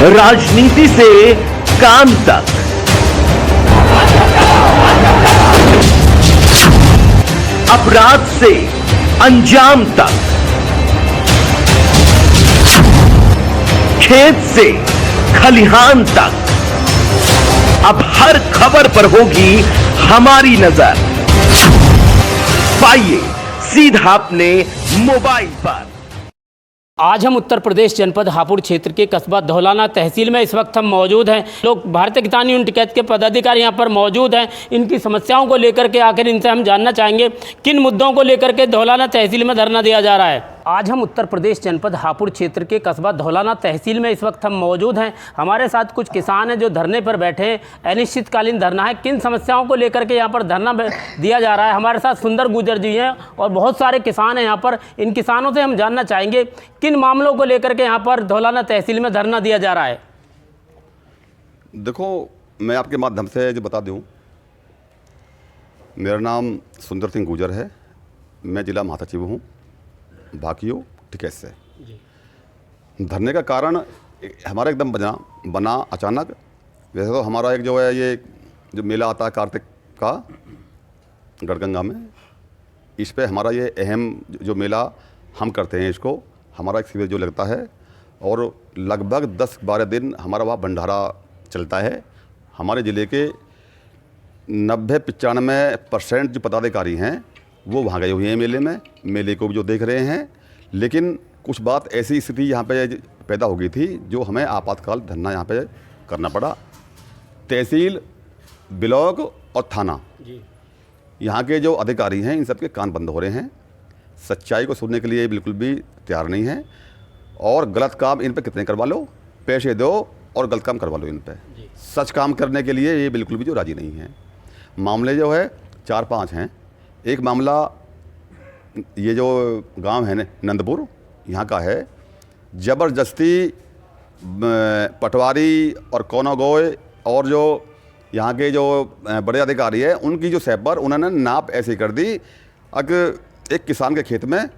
राजनीति से काम तक, अपराध से अंजाम तक, खेत से खलिहान तक, अब हर खबर पर होगी हमारी नजर। पाइए सीधा अपने मोबाइल पर। आज हम उत्तर प्रदेश जनपद हापुड़ क्षेत्र के कस्बा धौलाना तहसील में इस वक्त हम मौजूद हैं। लोग भारतीय किसान यूनियन टिकैत के पदाधिकारी यहाँ पर मौजूद हैं। इनकी समस्याओं को लेकर के आखिर इनसे हम जानना चाहेंगे किन मुद्दों को लेकर के धौलाना तहसील में धरना दिया जा रहा है। आज हम उत्तर प्रदेश जनपद हापुड़ क्षेत्र के कस्बा धौलाना तहसील में इस वक्त हम मौजूद हैं। हमारे साथ कुछ किसान हैं जो धरने पर बैठे हैं। अनिश्चितकालीन धरना है। किन समस्याओं को लेकर के यहाँ पर धरना दिया जा रहा है, हमारे साथ सुंदर गुजर जी हैं और बहुत सारे किसान हैं यहाँ पर। इन किसानों से हम जानना चाहेंगे किन मामलों को लेकर के यहाँ पर धौलाना तहसील में धरना दिया जा रहा है। देखो, मैं आपके माध्यम से जो बता दूं, मेरा नाम सुंदर सिंह गुजर है। मैं जिला महासचिव हूँ भाकियों टिकैत से। धरने का कारण हमारा एकदम बना अचानक। वैसे तो हमारा एक जो है ये जो मेला आता है कार्तिक का गढ़गंगा में, इस पे हमारा ये अहम जो मेला हम करते हैं, इसको हमारा एक शिविर जो लगता है और लगभग 10-12 दिन हमारा वहाँ भंडारा चलता है। हमारे ज़िले के 90-95% जो पदाधिकारी हैं वो वहाँ गए हुए हैं मेले को भी जो देख रहे हैं। लेकिन कुछ बात ऐसी स्थिति यहाँ पे पैदा हो गई थी जो हमें आपातकाल धरना यहाँ पे करना पड़ा। तहसील, ब्लॉक और थाना, यहाँ के जो अधिकारी हैं इन सब के कान बंद हो रहे हैं। सच्चाई को सुनने के लिए बिल्कुल भी तैयार नहीं है और गलत काम इन पे कितने करवा लो, पैसे दो और गलत काम करवा लो इन पे। सच काम करने के लिए ये बिल्कुल भी जो राजी नहीं है। मामले जो है 4-5 हैं। एक मामला ये जो गांव है नंदपुर, यहाँ का है। ज़बरदस्ती पटवारी और कोनागोय और जो यहाँ के जो बड़े अधिकारी है उनकी जो सैप पर उन्होंने नाप ऐसी कर दी कि एक किसान के खेत में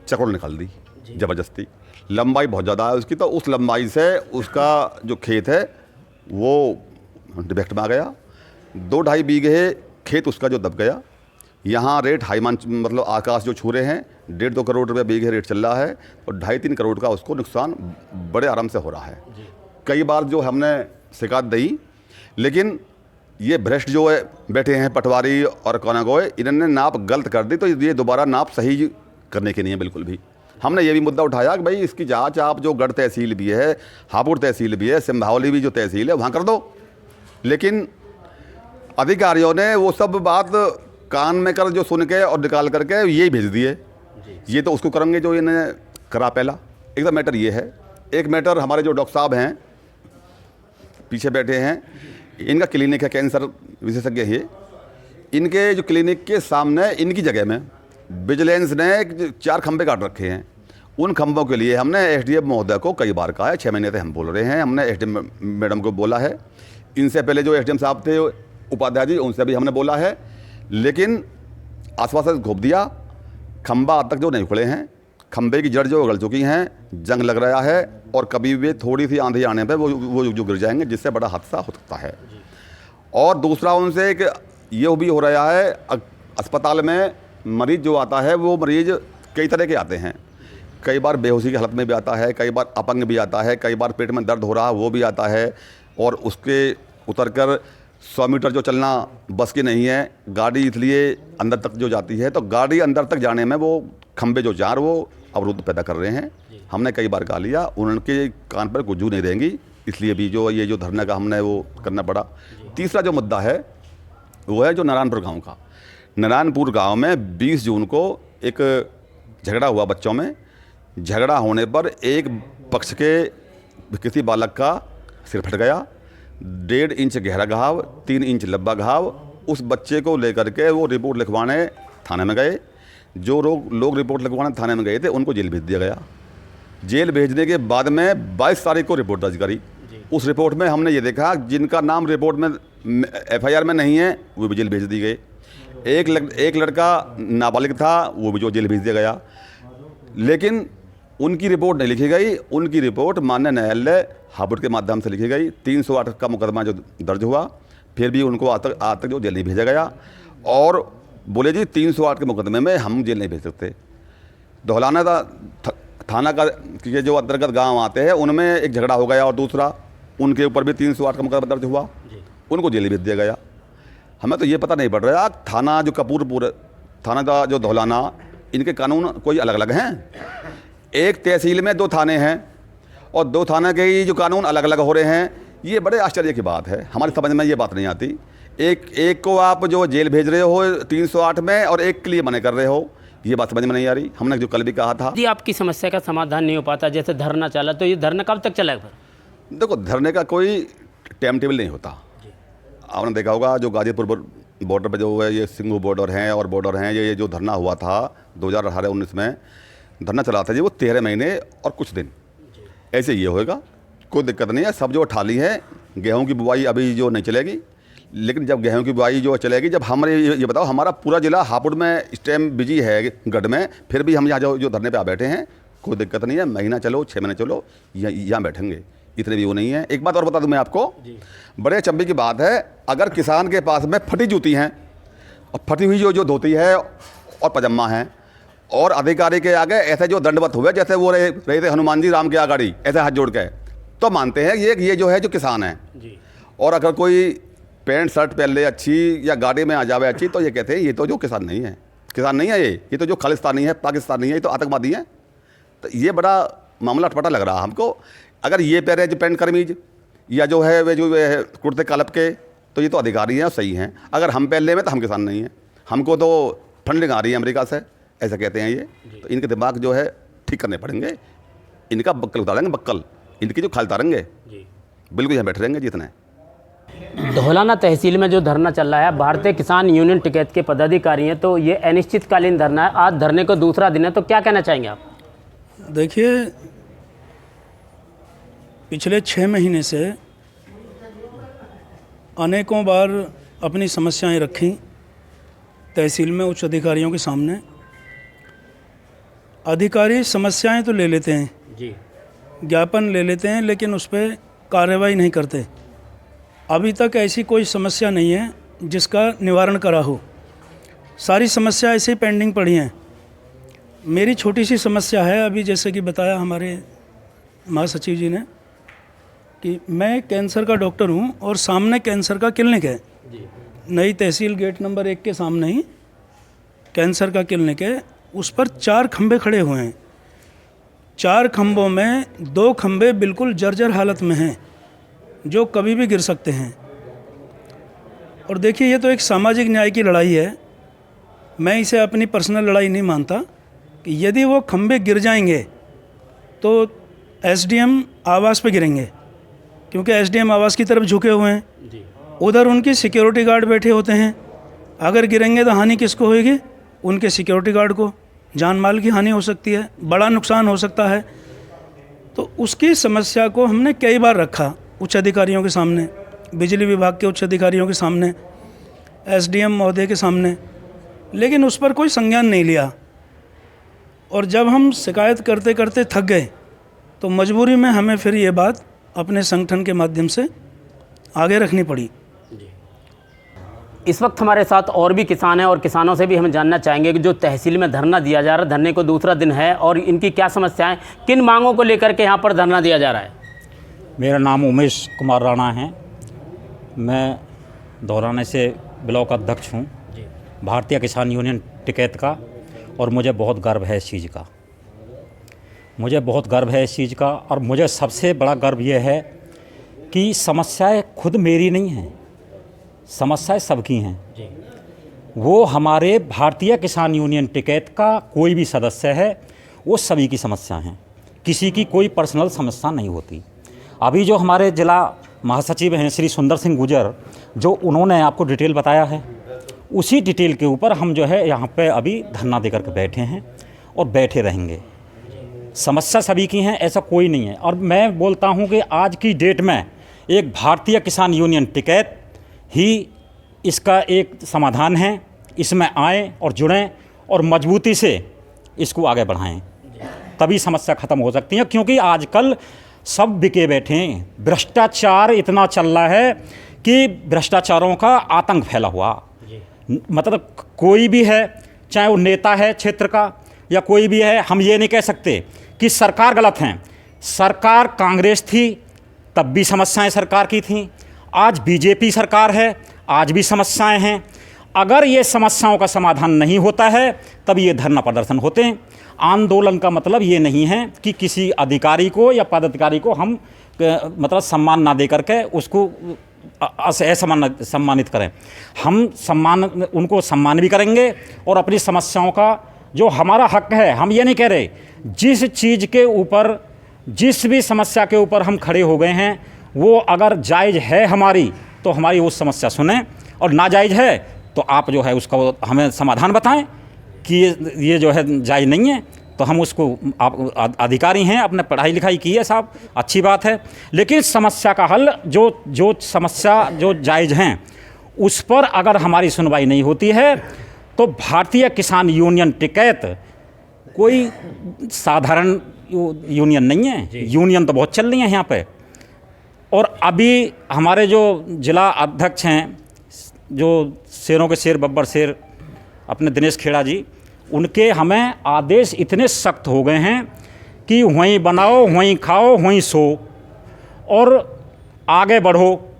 चकड़ निकाल दी ज़बरदस्ती। लंबाई बहुत ज़्यादा है उसकी, तो उस लंबाई से उसका जो खेत है वो डिफेक्ट में आ गया। 2-2.5 बीघे खेत उसका जो दब गया। यहाँ रेट हाईमान मतलब आकाश जो छू रहे हैं। 1.5-2 करोड़ रुपये बीघे रेट चल रहा है और 2.5-3 करोड़ का उसको नुकसान बड़े आराम से हो रहा है। कई बार जो हमने शिकायत दी, लेकिन ये भ्रष्ट जो है बैठे हैं पटवारी और कोनागोय, इन्होंने नाप गलत कर दी, तो ये दोबारा नाप सही करने के नहीं है बिल्कुल भी। हमने ये भी मुद्दा उठाया कि भाई इसकी जांच आप जो गढ़ तहसील भी है, हापुड़ तहसील भी है, सिंभावली भी जो तहसील है वहाँ कर दो। लेकिन अधिकारियों ने वो सब बात कान में कर जो सुन के और निकाल करके यही भेज दिए। ये तो उसको करेंगे जो इन्हें करा पहला। एक तो मैटर ये है। एक मैटर हमारे जो डॉक्टर साहब हैं पीछे बैठे हैं, इनका क्लिनिक है, कैंसर विशेषज्ञ है। इनके जो क्लिनिक के सामने इनकी जगह में विजिलेंस ने 4 खंभे काट रखे हैं। उन खंभों के लिए हमने एसडीएम महोदय को कई बार कहा है। 6 महीने से हम बोल रहे हैं। हमने एसडीएम मैडम को बोला है। इनसे पहले जो एसडीएम साहब थे उपाध्याय जी, उनसे भी हमने बोला है, लेकिन आसपास घोप दिया। खंभा अब तक जो नहीं खुले हैं, खंभे की जड़ जो उगल चुकी हैं, जंग लग रहा है और कभी भी थोड़ी सी आंधी आने पे वो जो गिर जाएंगे, जिससे बड़ा हादसा हो सकता है। और दूसरा उनसे एक ये भी हो रहा है, अस्पताल में मरीज़ जो आता है वो मरीज़ कई तरह के आते हैं। कई बार बेहोशी की हालत में भी आता है, कई बार अपंग भी आता है, कई बार पेट में दर्द हो रहा है वो भी आता है। और उसके उतरकर 100 मीटर जो चलना बस की नहीं है, गाड़ी इसलिए अंदर तक जो जाती है, तो गाड़ी अंदर तक जाने में वो खंबे जो 4 वो अवरुद्ध पैदा कर रहे हैं। हमने कई बार कहा लिया, उनके कान पर गुज्जू नहीं देंगी, इसलिए भी जो ये जो धरने का हमने वो करना पड़ा। तीसरा जो मुद्दा है वो है जो नारायणपुर गाँव का। नारायणपुर गाँव में 20 जून को एक झगड़ा हुआ बच्चों में। झगड़ा होने पर एक पक्ष के किसी बालक का सिर फट गया। 1.5 इंच गहरा घाव, 3 इंच लंबा घाव। उस बच्चे को लेकर के वो रिपोर्ट लिखवाने थाने में गए। जो लोग रिपोर्ट लिखवाने थाने में गए थे उनको जेल भेज दिया गया। जेल भेजने के बाद में 22 तारीख को रिपोर्ट दर्ज करी। उस रिपोर्ट में हमने ये देखा जिनका नाम रिपोर्ट में एफआईआर में नहीं है वो भी जेल भेज दी गए। एक लड़का नाबालिग था, वो भी जो जेल भेज दिया गया। लेकिन उनकी रिपोर्ट नहीं लिखी गई, उनकी रिपोर्ट माननीय न्यायालय हापुड़ के माध्यम से लिखी गई। 308 का मुकदमा जो दर्ज हुआ, फिर भी उनको आज तक जो जेल नहीं भेजा गया। और बोले जी 308 के मुकदमे में हम जेल नहीं भेज सकते। धौलाना थाना का के जो अंतर्गत गांव आते हैं उनमें एक झगड़ा हो गया और दूसरा उनके ऊपर भी 308 का मुकदमा दर्ज हुआ, उनको जेल भेज दिया गया। हमें तो ये पता नहीं पड़ रहा थाना जो कपूरपुर थाना का जो धौलाना, इनके कानून कोई अलग अलग हैं। एक तहसील में 2 थाने हैं और 2 थाना के ही जो कानून अलग अलग हो रहे हैं, ये बड़े आश्चर्य की बात है। हमारी समझ में ये बात नहीं आती। एक को आप जो जेल भेज रहे हो 308 में और एक के लिए मना कर रहे हो, ये बात समझ में नहीं आ रही। हमने जो कल भी कहा था, यदि आपकी समस्या का समाधान नहीं हो पाता, जैसे धरना चला, तो ये धरना कब तक चलेगा फिर? देखो धरने का कोई टाइम टेबल नहीं होता। आपने देखा होगा जो गाजीपुर बॉर्डर पे जो है ये सिंघू बॉर्डर हैं और बॉर्डर हैं, ये जो धरना हुआ था 2018-19 में धरना चला था जी, वो 13 महीने और कुछ दिन ऐसे ये होएगा, कोई दिक्कत नहीं है। सब जो ठाली है, गेहूं की बुआई अभी जो नहीं चलेगी, लेकिन जब गेहूं की बुआई जो चलेगी, जब हमारे ये बताओ हमारा पूरा जिला हापुड़ में इस टाइम बिजी है गढ़ में, फिर भी हम यहाँ जो धरने पे आ बैठे हैं, कोई दिक्कत नहीं है। महीना चलो 6 महीने चलो यहाँ बैठेंगे, इतने भी वो नहीं है। एक बात और बता दूं मैं आपको, बड़े अचंभे की बात है, अगर किसान के पास में फटी जूती हैं और फटी हुई जो धोती है और पजामा है, और अधिकारी के आगे ऐसे जो दंडवत हुए जैसे वो रहे थे हनुमान जी राम के आगाड़ी, ऐसे हाथ जोड़ के, तो मानते हैं ये जो है जो किसान है। और अगर कोई पैंट शर्ट पहन ले अच्छी या गाड़ी में आ जावे अच्छी, तो ये कहते हैं ये तो जो किसान नहीं है, किसान नहीं है, ये तो जो खालिस्तानी है, पाकिस्तानी है, ये तो आतंकवादी है। तो ये बड़ा मामला अटपटा लग रहा हमको। अगर ये पहने जो पैंट कमीज या जो है वे जो कुर्ते कालब के, तो ये तो अधिकारी हैं, सही हैं। अगर हम पहन ले में तो हम किसान नहीं हैं, हमको तो फंडिंग आ रही है अमेरिका से, ऐसा कहते हैं ये। तो इनके दिमाग जो है ठीक करने पड़ेंगे, इनका बक्कल उतारेंगे, बक्कल इनकी जो खाल उतारेंगे, बिल्कुल यहाँ बैठे रहेंगे जितने। धौलाना तहसील में जो धरना चल रहा है, भारतीय किसान यूनियन टिकैत के पदाधिकारी हैं, तो ये अनिश्चितकालीन धरना है, आज धरने को दूसरा दिन है, तो क्या कहना चाहेंगे आप? देखिए, पिछले 6 महीने से अनेकों बार अपनी समस्याएं रखी तहसील में उच्च अधिकारियों के सामने। अधिकारी समस्याएं तो ले लेते हैं जी, ज्ञापन ले लेते हैं, लेकिन उस पर कार्रवाई नहीं करते। अभी तक ऐसी कोई समस्या नहीं है जिसका निवारण करा हो। सारी समस्या ऐसे ही पेंडिंग पड़ी हैं। मेरी छोटी सी समस्या है, अभी जैसे कि बताया हमारे महासचिव जी ने कि मैं कैंसर का डॉक्टर हूं और सामने कैंसर का क्लिनिक है, नई तहसील गेट नंबर 1 के सामने ही कैंसर का क्लिनिक है। उस पर 4 खंबे खड़े हुए हैं। 4 खंभों में 2 खंबे बिल्कुल जर्जर हालत में हैं, जो कभी भी गिर सकते हैं। और देखिए, ये तो एक सामाजिक न्याय की लड़ाई है। मैं इसे अपनी पर्सनल लड़ाई नहीं मानता कि यदि वो खंबे गिर जाएंगे तो एसडीएम आवास पे गिरेंगे, क्योंकि एसडीएम आवास की तरफ झुके हुए हैं, उधर उनकी सिक्योरिटी गार्ड बैठे होते हैं। अगर गिरेंगे तो हानि किसको होगी? उनके सिक्योरिटी गार्ड को। जान माल की हानि हो सकती है, बड़ा नुकसान हो सकता है। तो उसकी समस्या को हमने कई बार रखा उच्च अधिकारियों के सामने, बिजली विभाग के उच्च अधिकारियों के सामने, एसडीएम महोदय के सामने, लेकिन उस पर कोई संज्ञान नहीं लिया। और जब हम शिकायत करते करते थक गए तो मजबूरी में हमें फिर ये बात अपने संगठन के माध्यम से आगे रखनी पड़ी। इस वक्त हमारे साथ और भी किसान हैं और किसानों से भी हम जानना चाहेंगे कि जो तहसील में धरना दिया जा रहा है, धरने को दूसरा दिन है, और इनकी क्या समस्याएं, किन मांगों को लेकर के यहाँ पर धरना दिया जा रहा है। मेरा नाम उमेश कुमार राणा है। मैं धौलाना से ब्लॉक अध्यक्ष हूँ भारतीय किसान यूनियन टिकैत का, और मुझे बहुत गर्व है इस चीज़ का। मुझे बहुत गर्व है इस चीज़ का, और मुझे सबसे बड़ा गर्व यह है कि समस्याएं खुद मेरी नहीं हैं, समस्याएं सबकी हैं। वो हमारे भारतीय किसान यूनियन टिकैत का कोई भी सदस्य है, वो सभी की समस्या हैं, किसी की कोई पर्सनल समस्या नहीं होती। अभी जो हमारे जिला महासचिव हैं श्री सुंदर सिंह गुजर, जो उन्होंने आपको डिटेल बताया है, उसी डिटेल के ऊपर हम जो है यहाँ पे अभी धरना देकर के बैठे हैं और बैठे रहेंगे। समस्या सभी की हैं, ऐसा कोई नहीं है। और मैं बोलता हूँ कि आज की डेट में एक भारतीय किसान यूनियन टिकैत ही इसका एक समाधान है। इसमें आएँ और जुड़ें और मजबूती से इसको आगे बढ़ाएं। तभी समस्या ख़त्म हो सकती है। क्योंकि आजकल सब बिके बैठे हैं, भ्रष्टाचार इतना चल रहा है कि भ्रष्टाचारों का आतंक फैला हुआ। मतलब कोई भी है, चाहे वो नेता है क्षेत्र का या कोई भी है, हम ये नहीं कह सकते कि सरकार गलत है। सरकार कांग्रेस थी तब भी समस्याएं सरकार की थीं, आज बीजेपी सरकार है, आज भी समस्याएं हैं। अगर ये समस्याओं का समाधान नहीं होता है तब ये धरना प्रदर्शन होते हैं। आंदोलन का मतलब ये नहीं है कि किसी अधिकारी को या पदाधिकारी को हम मतलब सम्मान ना दे करके उसको सम्मानित करें। हम उनको सम्मान भी करेंगे और अपनी समस्याओं का जो हमारा हक है, हम ये नहीं कह रहे जिस चीज़ के ऊपर, जिस भी समस्या के ऊपर हम खड़े हो गए हैं वो अगर जायज़ है हमारी तो हमारी वो समस्या सुने, और नाजायज़ है तो आप जो है उसका हमें समाधान बताएं कि ये जो है जायज़ नहीं है। तो हम उसको, आप अधिकारी हैं, आपने पढ़ाई लिखाई की है साहब, अच्छी बात है, लेकिन समस्या का हल जो समस्या जो जायज़ हैं उस पर अगर हमारी सुनवाई नहीं होती है तो भारतीय किसान यूनियन टिकैत कोई साधारण यूनियन नहीं है। यूनियन तो बहुत चल रही है यहाँ पे। और अभी हमारे जो जिला अध्यक्ष हैं, जो शेरों के शेर बब्बर शेर अपने दिनेश खेड़ा जी, उनके हमें आदेश इतने सख्त हो गए हैं कि वहीं बनाओ, वहीं खाओ, वहीं सो, और आगे बढ़ो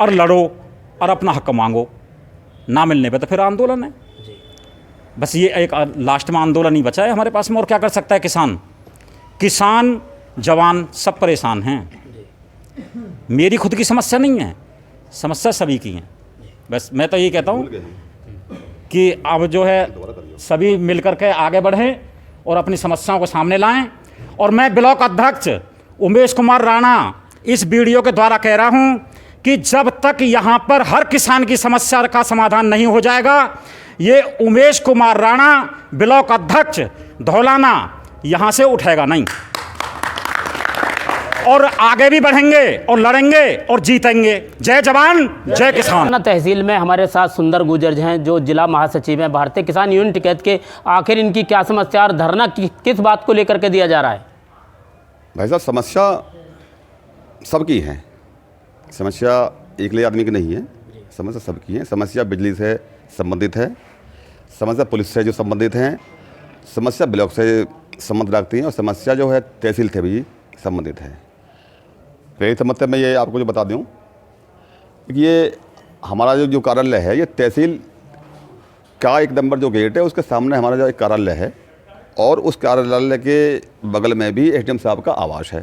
और लड़ो और अपना हक मांगो, ना मिलने पे तो फिर आंदोलन है। बस ये एक लास्ट में आंदोलन ही बचा है हमारे पास में। और क्या कर सकता है किसान जवान सब परेशान हैं। मेरी खुद की समस्या नहीं है, समस्या सभी की है। बस मैं तो ये कहता हूँ कि अब जो है सभी मिलकर के आगे बढ़ें और अपनी समस्याओं को सामने लाएं। और मैं ब्लॉक अध्यक्ष उमेश कुमार राणा इस वीडियो के द्वारा कह रहा हूं कि जब तक यहाँ पर हर किसान की समस्या का समाधान नहीं हो जाएगा, ये उमेश कुमार राणा ब्लॉक अध्यक्ष धौलाना यहाँ से उठेगा नहीं, और आगे भी बढ़ेंगे और लड़ेंगे और जीतेंगे। जय जवान जय किसान। तहसील में हमारे साथ सुंदर गुर्जर हैं जो जिला महासचिव हैं भारतीय किसान यूनियन टिकैत के। आखिर इनकी क्या समस्या और धरना किस बात को लेकर के दिया जा रहा है? भाई साहब, समस्या सबकी है, समस्या एक ले आदमी की नहीं है, समस्या सबकी है। समस्या बिजली से संबंधित है, समस्या पुलिस से जो संबंधित हैं, समस्या ब्लॉक से संबंध रखती हैं, और समस्या जो है तहसील से भी संबंधित है। पहली समस्या मैं ये आपको जो बता दूं कि ये हमारा जो कार्यालय है, ये तहसील का 1 नंबर जो गेट है उसके सामने हमारा जो एक कार्यालय है, और उस कार्यालय के बगल में भी एसडीएम साहब का आवास है।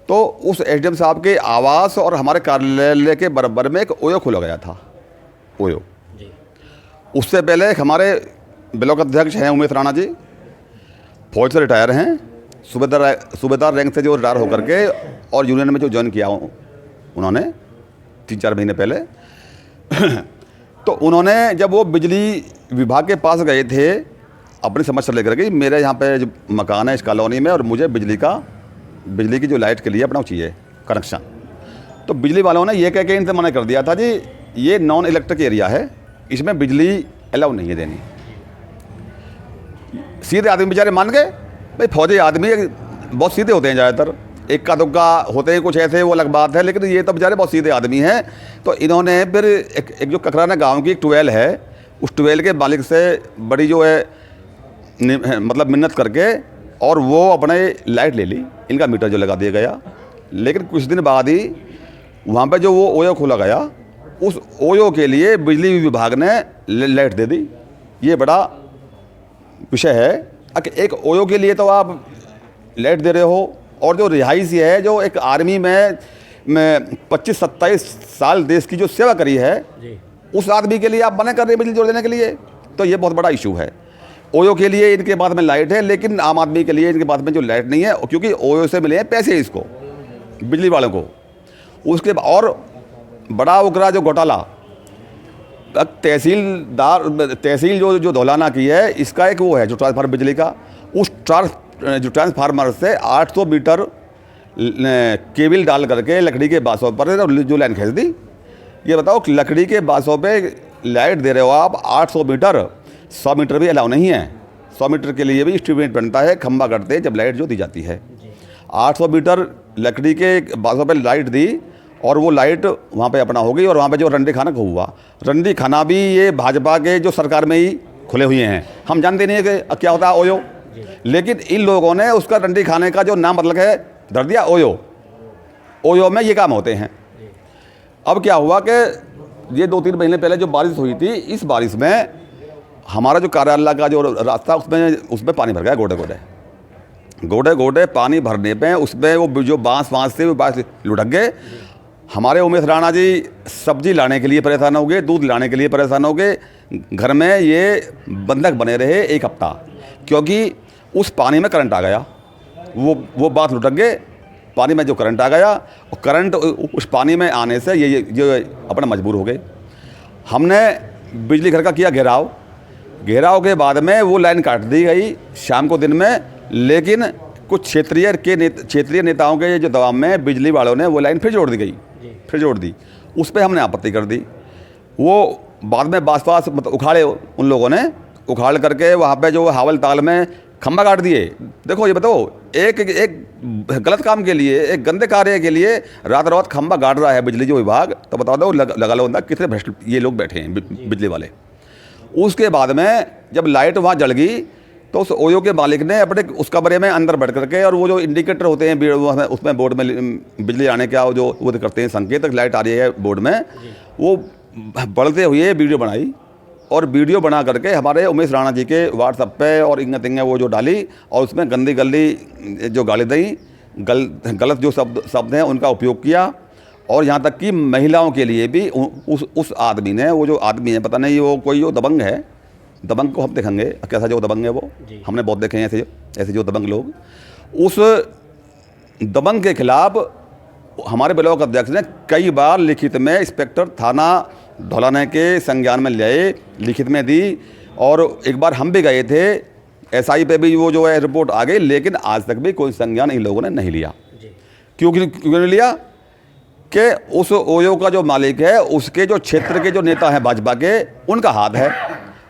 तो उस एसडीएम साहब के आवास और हमारे कार्यालय के बराबर में एक ओयो खोला गया था। ओयो उससे पहले एक हमारे ब्लॉक अध्यक्ष हैं उमेश राणा जी, फौज से रिटायर हैं, सूबेदार रैंक से जो रिटायर होकर के और यूनियन में जो ज्वाइन किया उन्होंने 3-4 महीने पहले तो उन्होंने जब वो बिजली विभाग के पास गए थे अपनी समस्या लेकर के, मेरे यहाँ पे जो मकान है इस कॉलोनी में और मुझे बिजली की जो लाइट के लिए अपना चाहिए कनेक्शन, तो बिजली वालों ने ये कह के इनसे मना कर दिया था जी ये नॉन इलेक्ट्रिक एरिया है, इसमें बिजली अलाउ नहीं है देनी। सीधे आदमी बेचारे मान गए। भाई फौजी आदमी बहुत सीधे होते हैं ज़्यादातर, एक का दुक्का होते हैं कुछ ऐसे, वो अलग बात है, लेकिन ये तो बेचारे बहुत सीधे आदमी हैं। तो इन्होंने फिर एक जो ककराना गांव की एक ट्वेल है, उस ट्वेल के मालिक से बड़ी जो है मतलब मिन्नत करके और वो अपने लाइट ले ली, इनका मीटर जो लगा दिया गया। लेकिन कुछ दिन बाद ही वहाँ पे जो वो ओयो खोला गया, उस ओयो के लिए बिजली विभाग ने लाइट दे दी। ये बड़ा विषय है कि एक ओयो के लिए तो आप लाइट दे रहे हो, और जो रिहाइशी है जो एक आर्मी में 25-27 साल देश की जो सेवा करी है उस आदमी के लिए आप मना कर रहे हैं बिजली जोड़ देने के लिए, तो ये बहुत बड़ा इशू है। ओयो के लिए इनके पास में लाइट है, लेकिन आम आदमी के लिए इनके पास में जो लाइट नहीं है, क्योंकि ओयो से मिले हैं पैसे इसको बिजली वालों को। उसके और बड़ा उकरा जो घोटाला तहसील जो धौलाना की है, इसका एक वो है जो ट्रांसफार्मर बिजली का, उस ट्रांसफार्मर से 800 मीटर केबल डाल करके लकड़ी के बासों पर जो लाइन खींच दी। ये बताओ लकड़ी के बासों पे लाइट दे रहे हो आप 800 मीटर, 100 मीटर भी अलाउ नहीं है। 100 मीटर के लिए भी स्ट्रीट बनता है, खंबा करते हैं जब लाइट जो दी जाती है। 800 मीटर लकड़ी के बाजों पे लाइट दी और वो लाइट वहाँ पे अपना हो गई। और वहाँ पे जो रंडी खाना को हुआ, रंडी खाना भी ये भाजपा के जो सरकार में ही खुले हुए हैं। हम जानते नहीं है कि क्या होता है ओयो, लेकिन इन लोगों ने उसका रंडी खाने का जो नाम मतलब है धर दिया ओयो। ओयो में ये काम होते हैं। अब क्या हुआ कि ये 2-3 महीने पहले जो बारिश हुई थी, इस बारिश में हमारा जो कार्यालय का जो रास्ता उसमें पानी भर गया, गोडे गोडे पानी भरने पे उसमें वो जो बांस से वो बांस लुढ़क गए। हमारे उमेश राणा जी सब्जी लाने के लिए परेशान हो गए, दूध लाने के लिए परेशान हो गए। घर में ये बंधक बने रहे 1 हफ्ता, क्योंकि उस पानी में करंट आ गया। वो बात लुढ़क गए, पानी में जो करंट आ गया, और करंट उस पानी में आने से ये अपना मजबूर हो गए। हमने बिजली घर का किया घेराव के बाद में वो लाइन काट दी गई शाम को दिन में, लेकिन कुछ क्षेत्रीय नेताओं के जो दबाव में बिजली वालों ने वो लाइन फिर जोड़ दी। उस पर हमने आपत्ति कर दी। वो बाद में बास मतलब उखाड़े, उन लोगों ने उखाड़ करके वहाँ पे जो हावल ताल में खंबा काट दिए। देखो ये बताओ, एक गलत काम के लिए, एक गंदे कार्य के लिए रात खंबा गाड़ रहा है बिजली जो विभाग, तो बता दो लगा लो अंदर कितने भ्रष्ट ये लोग बैठे हैं बिजली वाले। उसके बाद में जब लाइट वहाँ जल गई तो उस ओयो के मालिक ने अपने उस कमरे में अंदर बैठ करके, और वो जो इंडिकेटर होते हैं उसमें बोर्ड में बिजली आने का जो वो करते हैं संकेत, लाइट आ रही है बोर्ड में, वो बढ़ते हुए वीडियो बनाई। और वीडियो बना करके हमारे उमेश राणा जी के व्हाट्सएप पे और इंगे वो जो डाली, और उसमें गंदी जो गाली दी, गलत जो शब्द हैं उनका उपयोग किया। और यहाँ तक कि महिलाओं के लिए भी उस आदमी ने, वो जो आदमी है पता नहीं वो कोई जो दबंग है, दबंग को हम देखेंगे कैसा जो दबंग है वो, हमने बहुत देखे हैं ऐसे जो दबंग लोग। उस दबंग के खिलाफ हमारे ब्लॉक अध्यक्ष ने कई बार लिखित में इंस्पेक्टर थाना धौलाना के संज्ञान में ले लिखित में दी। और एक बार हम भी गए थे, एसआई पे भी वो जो है रिपोर्ट आ गई, लेकिन आज तक भी कोई संज्ञान इन लोगों ने नहीं लिया। क्यों नहीं लिया? कि उस ओयो का जो मालिक है, उसके जो क्षेत्र के जो नेता हैं भाजपा के, उनका हाथ है,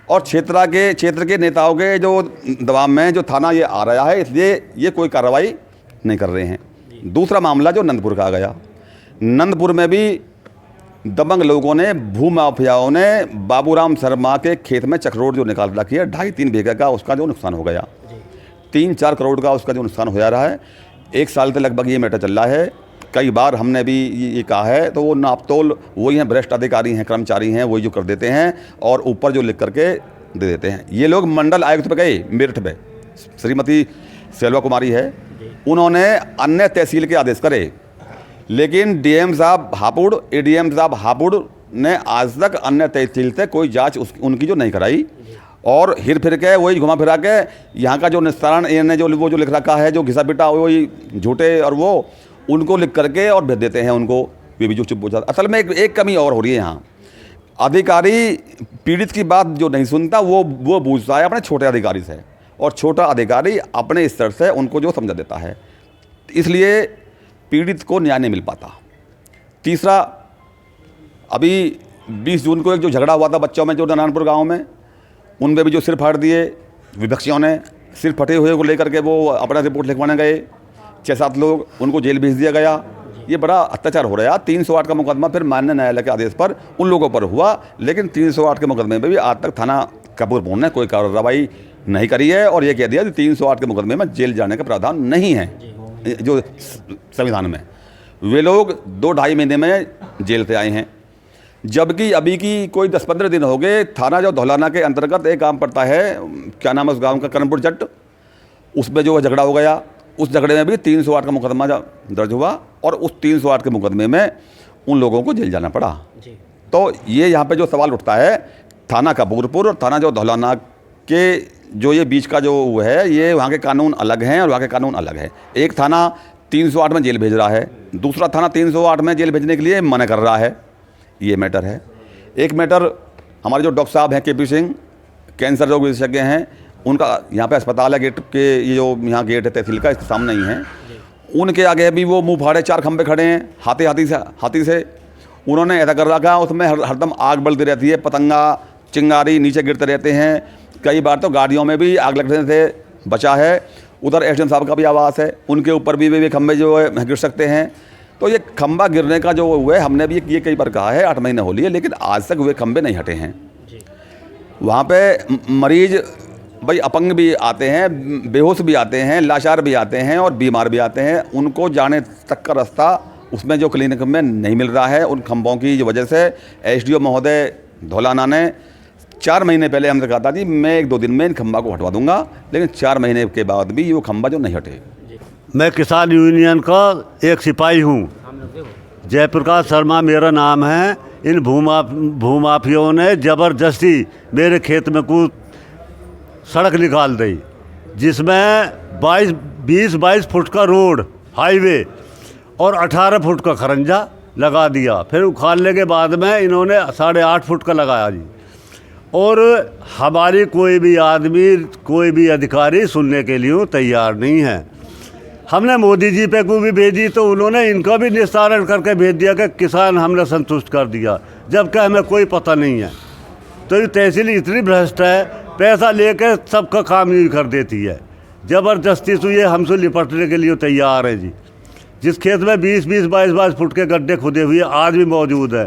और क्षेत्र के नेताओं के जो दबाव में जो थाना ये आ रहा है, इसलिए ये कोई कार्रवाई नहीं कर रहे हैं। दूसरा मामला जो नंदपुर का आ गया, नंदपुर में भी दबंग लोगों ने, भूमाफियाओं ने बाबूराम शर्मा के खेत में चक्रोड जो निकाल रखी है 2.5-3 बीघे का, उसका जो नुकसान हो गया, 3-4 करोड़ का उसका जो नुकसान हो जा रहा है। 1 साल से लगभग ये मैटर चल रहा है। कई बार हमने भी ये कहा है, तो वो नापतोल वही हैं, भ्रष्ट अधिकारी हैं, कर्मचारी हैं, वही जो कर देते हैं और ऊपर जो लिख करके दे देते हैं। ये लोग मंडल आयुक्त पे गए मेरठ पे, श्रीमती सेल्वा कुमारी है, उन्होंने अन्य तहसील के आदेश करे, लेकिन डीएम साहब हापुड़, एडीएम साहब हापुड़ ने आज तक अन्य तहसील से कोई जांच उनकी जो नहीं कराई, और हिर फिर के वही घुमा फिरा के यहाँ का जो निस्तारण ने जो वो जो लिख रखा है, जो घिसा पिटा वही झूठे, और वो उनको लिख करके और भेज देते हैं उनको, वे भी जो चुप हो जाता। असल में एक कमी और हो रही है यहाँ, अधिकारी पीड़ित की बात जो नहीं सुनता वो पूछता है अपने छोटे अधिकारी से, और छोटा अधिकारी अपने स्तर से उनको जो समझा देता है, इसलिए पीड़ित को न्याय नहीं मिल पाता। तीसरा, अभी 20 जून को एक जो झगड़ा हुआ था बच्चों में, जो नारायणपुर गांव में, उनपे भी जो सिर फाड़ दिए विपक्षियों ने, सिर फटे हुए को लेकर के वो अपना रिपोर्ट लिखवाने गए 6-7 लोग, उनको जेल भेज दिया गया। ये बड़ा अत्याचार हो रहा है। 308 का मुकदमा फिर माननीय न्यायालय के आदेश पर उन लोगों पर हुआ, लेकिन 308 के मुकदमे में भी आज तक थाना कपूरपुर ने कोई कार्रवाई नहीं करी है, और ये कह दिया कि 308 के मुकदमे में जेल जाने का प्रावधान नहीं है जो संविधान में। वे लोग 2-2.5 महीने में जेल से आए हैं, जबकि अभी की कोई 10-15 दिन हो गए। थाना जो धौलाना के अंतर्गत एक गाँव पड़ता है, क्या नाम है उस गाँव का, कर्णपुर जट, उसमें जो झगड़ा हो गया, उस झगड़े में भी 308 का मुकदमा दर्ज हुआ, और उस 308 के मुकदमे में उन लोगों को जेल जाना पड़ा। तो ये यहाँ पे जो सवाल उठता है, थाना कपूरपुर और थाना जो धौलाना के जो ये बीच का जो है, ये वहाँ के कानून अलग हैं और वहाँ के कानून अलग है। एक थाना 308 में जेल भेज रहा है, दूसरा थाना 308 में जेल भेजने के लिए मना कर रहा है। ये मैटर है। एक मैटर हमारे जो डॉक्टर साहब हैं KP सिंह, कैंसर रोग विशेषज्ञ हैं, उनका यहाँ पे अस्पताल है, गेट के ये जो यहाँ गेट है तहसील का, इसके सामने ही है, उनके आगे भी वो मुँह फाड़े 4 खंबे खड़े हैं हाथी से उन्होंने ऐसा कर रखा है, उसमें हरदम आग बलती रहती है, पतंगा चिंगारी नीचे गिरते रहते हैं, कई बार तो गाड़ियों में भी आग लगने से बचा है। उधर एसडीएम साहब का भी आवास है, उनके ऊपर भी वे खंभे जो है गिर सकते हैं। तो ये खंभा गिरने का जो हुआ है, हमने भी ये कई बार कहा है, 8 महीने हो लिए, लेकिन आज तक वे खंभे नहीं हटे हैं। वहाँ पे मरीज भाई अपंग भी आते हैं, बेहोश भी आते हैं, लाचार भी आते हैं और बीमार भी आते हैं। उनको जाने तक का रास्ता उसमें जो क्लिनिक में नहीं मिल रहा है, उन खंभों की वजह से एसडीओ महोदय धौलाना ने 4 महीने पहले हमसे कहा था जी मैं 1-2 दिन में इन खंभा को हटवा दूंगा, लेकिन 4 महीने के बाद भी वो खंभा जो नहीं हटे। मैं किसान यूनियन का एक सिपाही हूँ, जयप्रकाश शर्मा मेरा नाम है। इन भूमाफियों ने ज़बरदस्ती मेरे खेत में कुछ सड़क निकाल दी, जिसमें 20-22 फुट का रोड हाईवे और 18 फुट का खरंजा लगा दिया। फिर उखाड़ने के बाद में इन्होंने 8.5 फुट का लगाया जी। और हमारी कोई भी आदमी, कोई भी अधिकारी सुनने के लिए तैयार नहीं है। हमने मोदी जी पे को भी भेजी तो उन्होंने इनका भी निस्तारण करके भेज दिया कि किसान हमने संतुष्ट कर दिया, जबकि हमें कोई पता नहीं है। तो ये तहसील इतनी भ्रष्ट है, पैसा लेकर सबका काम ही कर देती है। ज़बरदस्ती से ये हमसे निपटने के लिए तैयार है जी। जिस खेत में 20-20, 22-22 फुट के गड्ढे खुदे हुए आज भी मौजूद है,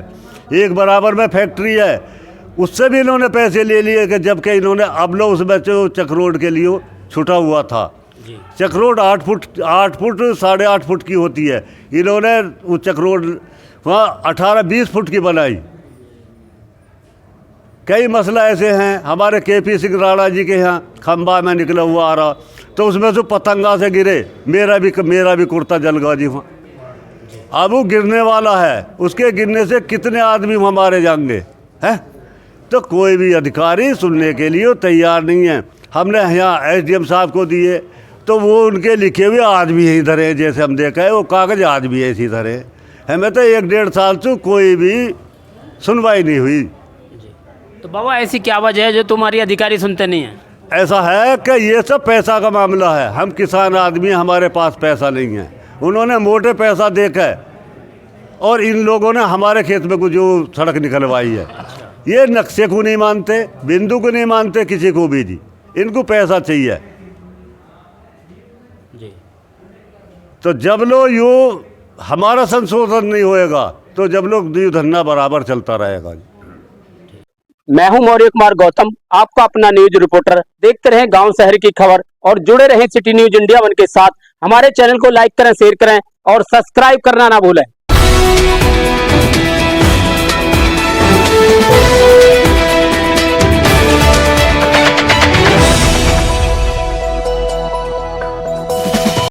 एक बराबर में फैक्ट्री है, उससे भी इन्होंने पैसे ले लिए कि जबकि इन्होंने अब लो उसमें जो चक्रोड के लिए छुटा हुआ था। चक्रोड 8 फुट 8.5 फुट की होती है, इन्होंने वो चक्रोड वहाँ 18-20 फुट की बनाई। कई मसला ऐसे हैं। हमारे KP सिंह राणा जी के यहाँ खंबा में निकला हुआ आ रहा, तो उसमें से पतंगा से गिरे, मेरा भी कुर्ता जल गया जी वहाँ। अब वो गिरने वाला है, उसके गिरने से कितने आदमी वहाँ मारे जाएंगे हैं। तो कोई भी अधिकारी सुनने के लिए तैयार नहीं है। हमने यहाँ SDM साहब को दिए तो वो उनके लिखे हुए आज भी यही धरे, जैसे हम देखा है वो कागज आज भी ऐसी धरे। हमें तो 1-1.5 साल से कोई भी सुनवाई नहीं हुई। तो बाबा ऐसी क्या वजह है जो तुम्हारी अधिकारी सुनते नहीं हैं? ऐसा है कि ये सब पैसा का मामला है। हम किसान आदमी, हमारे पास पैसा नहीं है। उन्होंने मोटे पैसा देखा और इन लोगों ने हमारे खेत में कुछ जो सड़क निकलवाई है, ये नक्शे को नहीं मानते, बिंदु को नहीं मानते, किसी को भी जी। इनको पैसा चाहिए जी। तो जब लोग यूँ हमारा संशोधन नहीं होएगा तो जब लोग यूँ धन्ना बराबर चलता रहेगा। मैं हूं मौर्य कुमार गौतम, आपका अपना न्यूज रिपोर्टर। देखते रहें गांव शहर की खबर और जुड़े रहें सिटी न्यूज इंडिया 1 के साथ। हमारे चैनल को लाइक करें, शेयर करें और सब्सक्राइब करना ना भूलें।